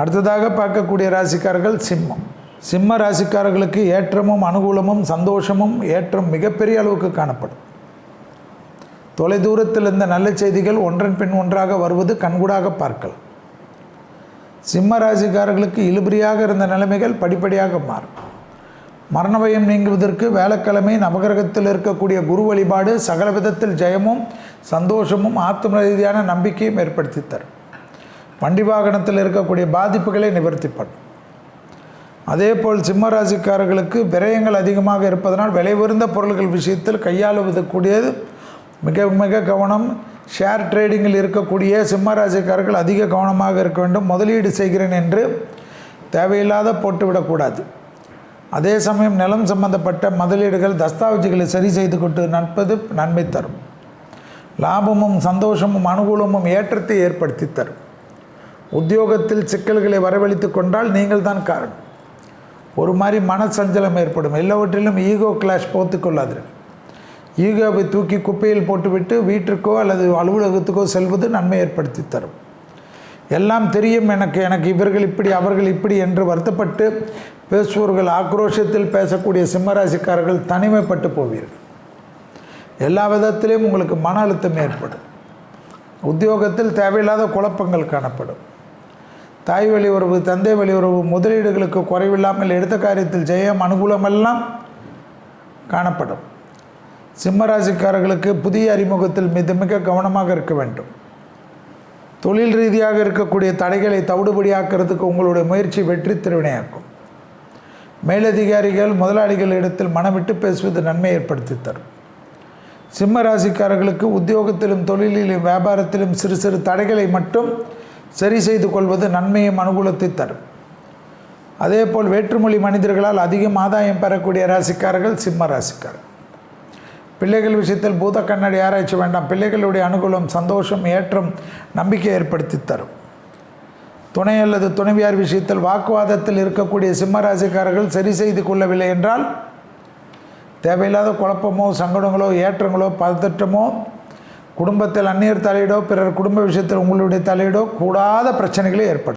அடுத்ததாக பார்க்கக்கூடிய ராசிக்காரர்கள் சிம்மம். சிம்ம ராசிக்காரர்களுக்கு ஏற்றமும் அனுகூலமும் சந்தோஷமும் ஏற்றம் மிகப்பெரிய அளவுக்கு காணப்படும். தொலைதூரத்தில் இருந்த நல்ல செய்திகள் ஒன்றன் பின் ஒன்றாக வருவது கண்கூடாக பார்க்கலாம். சிம்ம ராசிக்காரர்களுக்கு இழுபறியாக இருந்த நிலைமைகள் படிப்படியாக மாறும். மரண பயம் நீங்குவதற்கு வேலைக்கிழமை நவகிரகத்தில் இருக்கக்கூடிய குரு வழிபாடு சகல விதத்தில் ஜெயமும் சந்தோஷமும் ஆத்ம ரீதியான நம்பிக்கையும் ஏற்படுத்தி தரும். வண்டி வாகனத்தில் இருக்கக்கூடிய பாதிப்புகளை நிவர்த்தி பண்ணும். அதேபோல் சிம்ம ராசிக்காரர்களுக்கு விரயங்கள் அதிகமாக இருப்பதனால் விலை உயர்ந்த பொருள்கள் விஷயத்தில் கையாளுவது கூடியது மிக மிக கவனம். ஷேர் ட்ரேடிங்கில் இருக்கக்கூடிய சிம்ம ராசிக்காரர்கள் அதிக கவனமாக இருக்க வேண்டும். முதலீடு செய்கிறேன் என்று தேவையில்லாத போட்டுவிடக்கூடாது. அதே சமயம் நிலம் சம்பந்தப்பட்ட முதலீடுகள் தஸ்தாவேஜுகளை சரி செய்து கொண்டு நடப்பது நன்மை தரும். லாபமும் சந்தோஷமும் அனுகூலமும் ஏற்றத்தை ஏற்படுத்தி தரும். உத்தியோகத்தில் சிக்கல்களை வரவழைத்து கொண்டால் நீங்கள் தான் காரணம். ஒரு மாதிரி மனசஞ்சலம் ஏற்படும். எல்லாவற்றிலும் ஈகோ கிளாஷ் போத்து கொள்ளாதீர்கள். ஈகோவை தூக்கி குப்பையில் போட்டுவிட்டு வீட்டிற்கோ அல்லது அலுவலகத்துக்கோ செல்வது நன்மை ஏற்படுத்தி தரும். எல்லாம் தெரியும் எனக்கு இவர்கள் இப்படி அவர்கள் இப்படி என்று வருத்தப்பட்டு பேசுவோர்கள், ஆக்ரோஷத்தில் பேசக்கூடிய சிம்மராசிக்காரர்கள் தனிமைப்பட்டு போவீர்கள். எல்லா விதத்திலையும் உங்களுக்கு மன அழுத்தம் ஏற்படும். உத்தியோகத்தில் தேவையில்லாத குழப்பங்கள் காணப்படும். தாய் வழி உறவு, தந்தை வழி உறவு, முதலீடுகளுக்கு குறைவில்லாமல் எடுத்த காரியத்தில் ஜெயம் அனுகூலமெல்லாம் காணப்படும். சிம்மராசிக்காரர்களுக்கு புதிய அறிமுகத்தில் மிக கவனமாக இருக்க வேண்டும். தொழில் ரீதியாக இருக்கக்கூடிய தடைகளை தவிடுபடியாக்கிறதுக்கு உங்களுடைய முயற்சி வெற்றி திருவினையாக்கும். மேலதிகாரிகள் முதலாளிகள் இடத்தில் மனமிட்டு பேசுவது நன்மை ஏற்படுத்தி தரும். சிம்ம ராசிக்காரர்களுக்கு உத்தியோகத்திலும் தொழிலிலும் வியாபாரத்திலும் சிறு சிறு தடைகளை மட்டும் சரி செய்து கொள்வது நன்மையும் அனுகூலத்தை தரும். அதேபோல் வேற்றுமொழி மனிதர்களால் அதிகம் ஆதாயம் பெறக்கூடிய ராசிக்காரர்கள் சிம்ம ராசிக்காரர்கள். பிள்ளைகள் விஷயத்தில் பூத கண்ணாடி ஆராய்ச்சி வேண்டாம். பிள்ளைகளுடைய அனுகூலம் சந்தோஷம் ஏற்றம் நம்பிக்கை ஏற்படுத்தி தரும். துணை அல்லது துணைவியார் விஷயத்தில் வாக்குவாதத்தில் இருக்கக்கூடிய சிம்மராசிக்காரர்கள் சரி செய்து கொள்ளவில்லை என்றால் தேவையில்லாத குழப்பமோ சங்கடங்களோ ஏற்றங்களோ பதற்றமோ குடும்பத்தில் அந்நியர் தலையீடோ பிறர் குடும்ப விஷயத்தில் உங்களுடைய தலையீடோ கூடாத பிரச்சனைகளே ஏற்படும்.